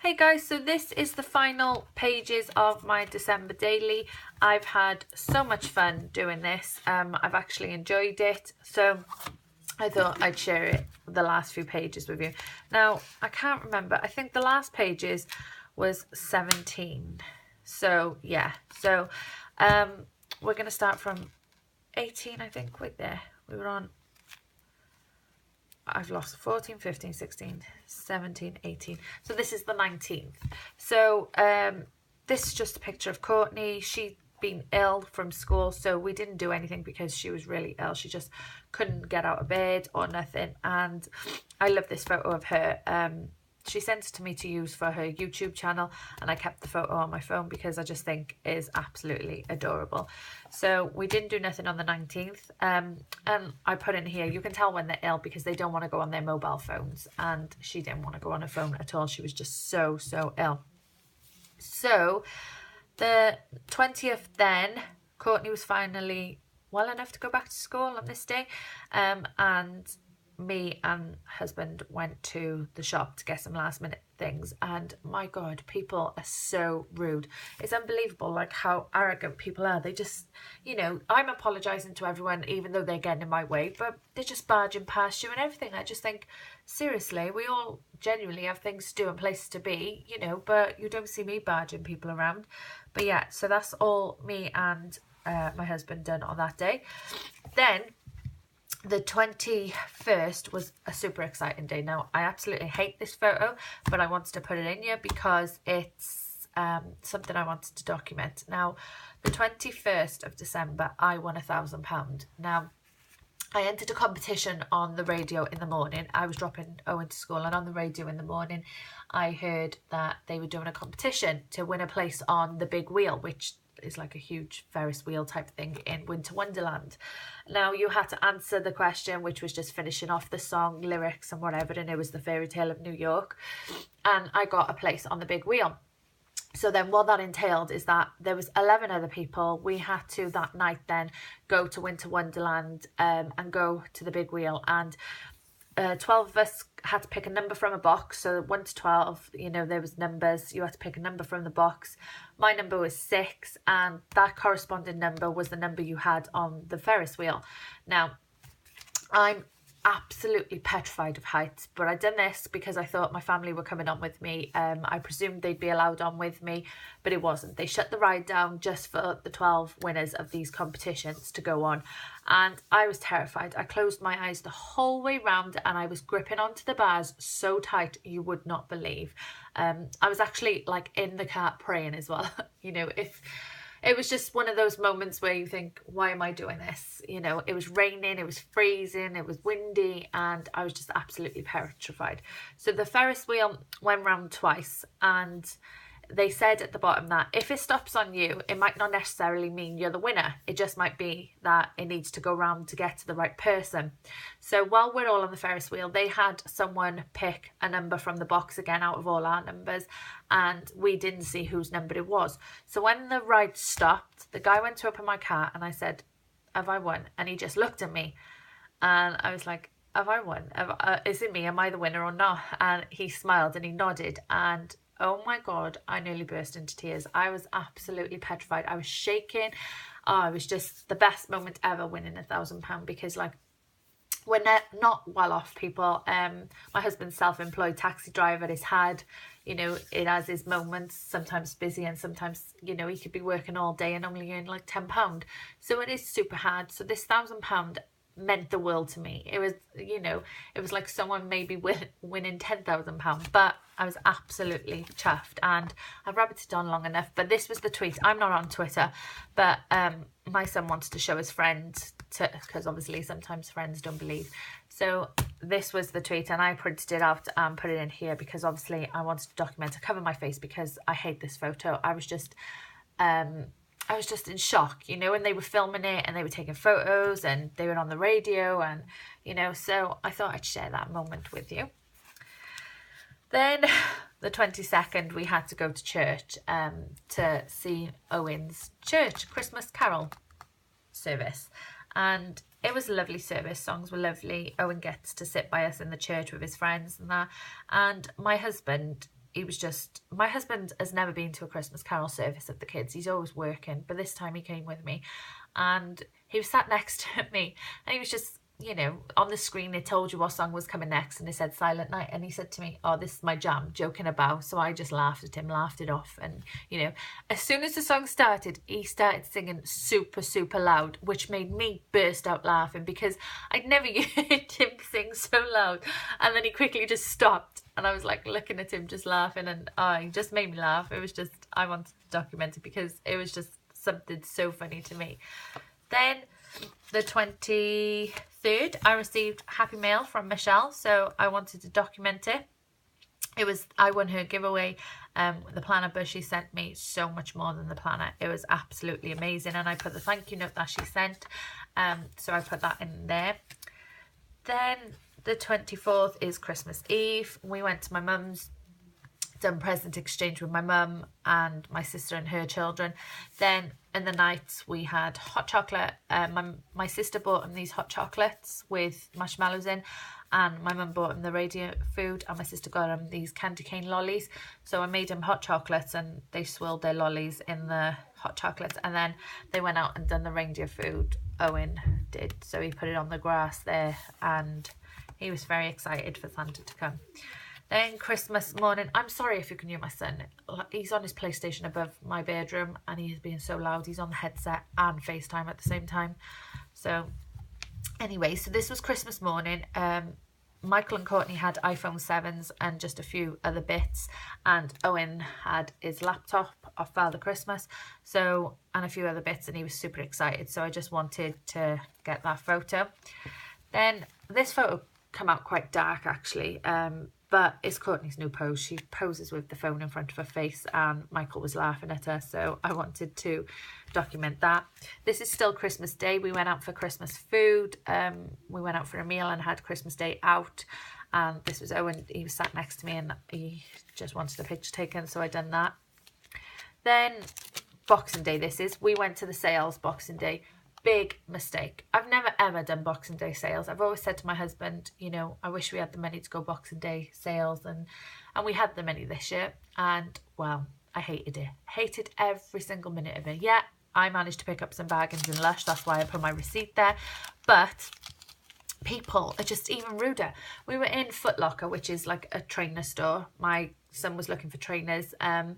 Hey guys, so this is the final pages of my December daily. I've had so much fun doing this. I've actually enjoyed it, so I thought I'd share it, the last few pages with you. Now, I can't remember. I think the last pages was 17. So, yeah. So, we're going to start from 18, I think. Wait there. We were on... I've lost 14, 15, 16, 17, 18. So this is the 19th. So this is just a picture of Courtney. She'd been ill from school, so we didn't do anything because she was really ill. She just couldn't get out of bed or nothing. And I love this photo of her. She sent it to me to use for her YouTube channel, and I kept the photo on my phone because I just think it is absolutely adorable. So we didn't do nothing on the 19th, and I put in here, you can tell when they're ill because they don't want to go on their mobile phones, and she didn't want to go on her phone at all. She was just so ill. So the 20th then, Courtney was finally well enough to go back to school on this day, and me and husband went to the shop to get some last minute things, and my god, people are so rude. It's unbelievable like how arrogant people are. They just, you know, I'm apologizing to everyone even though they're getting in my way, but they're just barging past you and everything. I just think, seriously, we all genuinely have things to do and places to be, you know, but you don't see me barging people around. But yeah, so that's all me and my husband done on that day. Then the 21st was a super exciting day. Now, I absolutely hate this photo, but I wanted to put it in here because it's something I wanted to document. Now, the 21st of December, I won £1,000. Now, I entered a competition on the radio in the morning. I was dropping Owen to school, and on the radio in the morning, I heard that they were doing a competition to win a place on the big wheel, which is like a huge Ferris wheel type thing in Winter Wonderland. Now, you had to answer the question, which was just finishing off the song, lyrics and whatever, and it was the Fairy Tale of New York, and I got a place on the big wheel. So then what that entailed is that there was 11 other people. We had to that night then go to Winter Wonderland and go to the big wheel, and 12 of us had to pick a number from a box. So 1 to 12, you know, there was numbers. You had to pick a number from the box. My number was 6, and that corresponding number was the number you had on the Ferris wheel. Now, I'm absolutely petrified of heights, but I done this because I thought my family were coming on with me. I presumed they'd be allowed on with me, but it wasn't. They shut the ride down just for the 12 winners of these competitions to go on, and I was terrified. I closed my eyes the whole way round, and I was gripping onto the bars so tight you would not believe. I was actually like in the car praying as well. You know, if it was just one of those moments where you think, why am I doing this? You know, it was raining, it was freezing, it was windy, and I was just absolutely petrified. So the Ferris wheel went round twice, and they said at the bottom that if it stops on you, it might not necessarily mean you're the winner. It just might be that it needs to go round to get to the right person. So while we're all on the Ferris wheel, they had someone pick a number from the box again out of all our numbers, and we didn't see whose number it was. So when the ride stopped, the guy went to open my car, and I said, have I won? And he just looked at me, and I was like, have I won? Is it me? Am I the winner or not? And he smiled and he nodded, and oh my god, I nearly burst into tears. I was absolutely petrified. I was shaking. Oh, it was just the best moment ever winning £1,000, because like, we're not well off people. My husband's self-employed taxi driver. He's had, you know, it has his moments, sometimes busy and sometimes, you know, he could be working all day and only earn like £10. So it is super hard. So this £1,000 meant the world to me. It was, you know, it was like someone maybe winning £10,000, but I was absolutely chuffed, and I've rabbited on long enough. But this was the tweet. I'm not on Twitter, but my son wants to show his friends, because obviously sometimes friends don't believe. So this was the tweet, and I printed it out and put it in here because obviously I wanted to document. I cover my face because I hate this photo. I was just in shock, you know, and they were filming it and they were taking photos and they were on the radio, and, you know, so I thought I'd share that moment with you. Then the 22nd, we had to go to church to see Owen's church Christmas carol service, and it was a lovely service. Songs were lovely. Owen gets to sit by us in the church with his friends and that, and my husband he was just, my husband has never been to a Christmas Carol service of the kids. He's always working, but this time he came with me, and he was sat next to me, and he was just, you know, on the screen it told you what song was coming next, and it said Silent Night, and he said to me, oh, this is my jam, joking about. So I just laughed at him, laughed it off, and you know, as soon as the song started, he started singing super loud, which made me burst out laughing, because I'd never heard him sing so loud. And then he quickly just stopped, and I was like looking at him just laughing, and he just made me laugh. It was just, I wanted to document it because it was just something so funny to me. Then the 23rd, I received Happy Mail from Michelle, so I wanted to document it. I won her giveaway. The planner, but she sent me so much more than the planner. It was absolutely amazing, and I put the thank you note that she sent, so I put that in there. Then the 24th is Christmas Eve. We went to my mum's, done present exchange with my mum and my sister and her children. Then in the night we had hot chocolate. My sister bought them these hot chocolates with marshmallows in, and my mum bought them the radio food, and my sister got them these candy cane lollies. So I made them hot chocolates, and they swirled their lollies in the hot chocolates, and then they went out and done the reindeer food. Owen did, so he put it on the grass there, and he was very excited for Santa to come. Then Christmas morning, I'm sorry if you can hear my son. He's on his PlayStation above my bedroom, and he is being so loud. He's on the headset and FaceTime at the same time. So anyway, so this was Christmas morning. Michael and Courtney had iPhone 7s and just a few other bits, and Owen had his laptop off Father Christmas, so, and a few other bits, and he was super excited. So I just wanted to get that photo. Then this photo come out quite dark actually, but it's Courtney's new pose. She poses with the phone in front of her face, and Michael was laughing at her, so I wanted to document that. This is still Christmas Day. We went out for Christmas food. We went out for a meal and had Christmas Day out. And this was Owen. He was sat next to me, and he just wanted a picture taken, so I done that. Then Boxing Day this is. We went to the sales Boxing Day. Big mistake. I've never ever done Boxing Day sales. I've always said to my husband, you know, I wish we had the money to go Boxing Day sales, and we had the money this year, and well, I hated it. Hated every single minute of it. Yeah, I managed to pick up some bargains in Lush, that's why I put my receipt there, but people are just even ruder. We were in Foot Locker, which is like a trainer store. My son was looking for trainers, and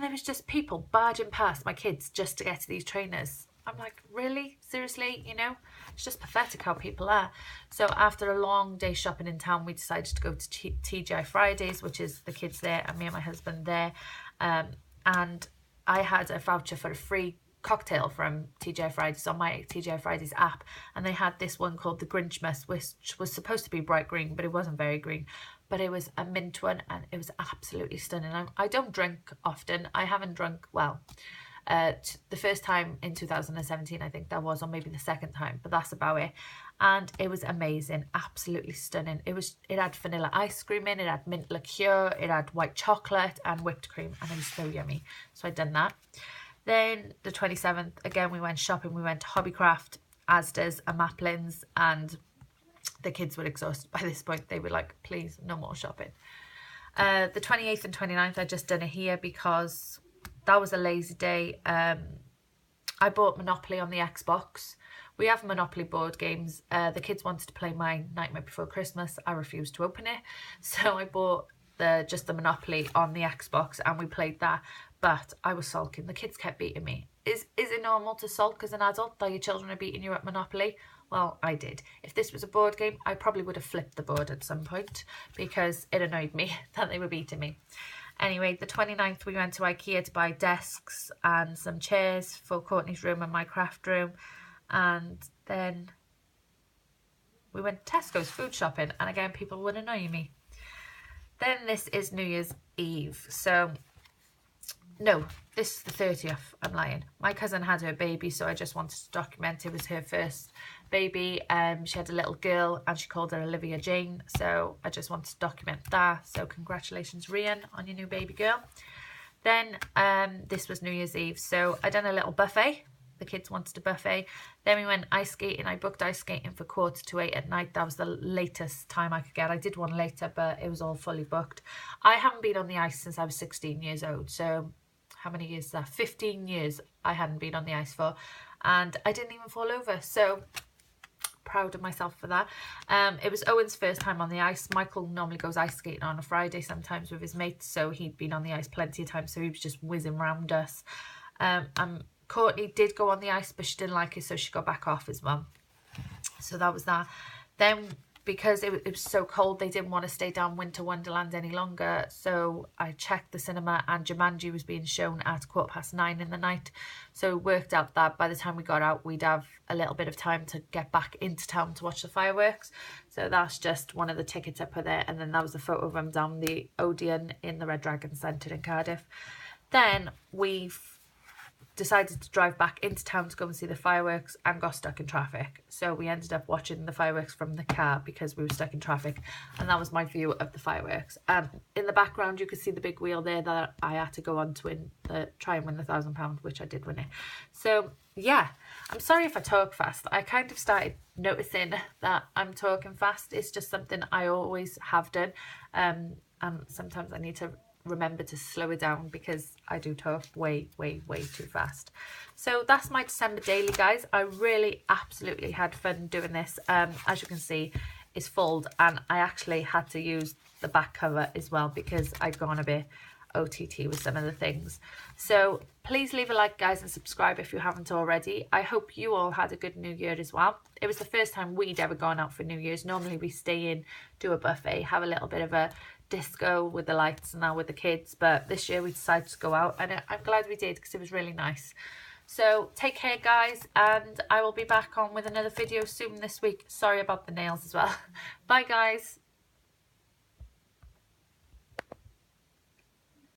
there was just people barging past my kids just to get to these trainers. I'm like, really? Seriously? You know, it's just pathetic how people are. So after a long day shopping in town, we decided to go to TGI Fridays, which is the kids there and me and my husband there. And I had a voucher for a free cocktail from TGI Fridays on my TGI Fridays app. And they had this one called the Grinchmas, which was supposed to be bright green, but it wasn't very green. But it was a mint one, and it was absolutely stunning. I don't drink often. I haven't drunk, well, the first time in 2017 I think that was, or maybe the second time, but that's about it. And it was amazing, absolutely stunning. It had vanilla ice cream in, it had mint liqueur, it had white chocolate and whipped cream, and it was so yummy. So I'd done that. Then the 27th, again we went shopping. We went to Hobbycraft, Asda's and Maplin's, and the kids were exhausted by this point. They were like, please, no more shopping. The 28th and 29th I just done it here because that was a lazy day. I bought Monopoly on the Xbox. We have Monopoly board games. The kids wanted to play my Nightmare Before Christmas. I refused to open it. So I bought just the Monopoly on the Xbox, and we played that. But I was sulking. The kids kept beating me. Is it normal to sulk as an adult that your children are beating you at Monopoly? Well, I did. If this was a board game, I probably would have flipped the board at some point because it annoyed me that they were beating me. Anyway, the 29th we went to IKEA to buy desks and some chairs for Courtney's room and my craft room. And then we went to Tesco's food shopping, and again people would annoy me. Then this is New Year's Eve. So, no, this is the 30th, I'm lying. My cousin had her baby, so I just wanted to document it was her first baby. She had a little girl and she called her Olivia Jane, so I just wanted to document that. So congratulations, Rian, on your new baby girl. Then this was New Year's Eve, so I done a little buffet. the kids wanted a buffet. Then we went ice skating. I booked ice skating for 7:45 at night. That was the latest time I could get. I did one later, but it was all fully booked. I haven't been on the ice since I was 16 years old. So how many years is that? 15 years I hadn't been on the ice for. And I didn't even fall over. So proud of myself for that. It was Owen's first time on the ice. Michael normally goes ice skating on a Friday sometimes with his mates. So he'd been on the ice plenty of times. So he was just whizzing around us. Courtney did go on the ice, but she didn't like it, so she got back off as well. So that was that. Then, because it was so cold, they didn't want to stay down Winter Wonderland any longer, so I checked the cinema, and Jumanji was being shown at 9:15 in the night. So it worked out that by the time we got out, we'd have a little bit of time to get back into town to watch the fireworks. So that's just one of the tickets I put there, and then that was a photo of them down the Odeon in the Red Dragon Centre in Cardiff. Then we've decided to drive back into town to go and see the fireworks and got stuck in traffic. So we ended up watching the fireworks from the car because we were stuck in traffic, and that was my view of the fireworks. In the background you could see the big wheel there that I had to go on to try and win the £1,000, which I did win it. So yeah, I'm sorry if I talk fast. I kind of started noticing that I'm talking fast. It's just something I always have done, and sometimes I need to remember to slow it down because I do talk way too fast. So that's my December daily, guys. I really absolutely had fun doing this. As you can see, it's folded, and I actually had to use the back cover as well because I'd gone a bit OTT with some of the things. So please leave a like, guys, and subscribe if you haven't already. I hope you all had a good New Year as well. It was the first time we'd ever gone out for New Year's. Normally we stay in, do a buffet, have a little bit of a disco with the lights and now with the kids, but this year we decided to go out, and I'm glad we did because it was really nice. So take care, guys, and I will be back on with another video soon this week. Sorry about the nails as well. Bye, guys.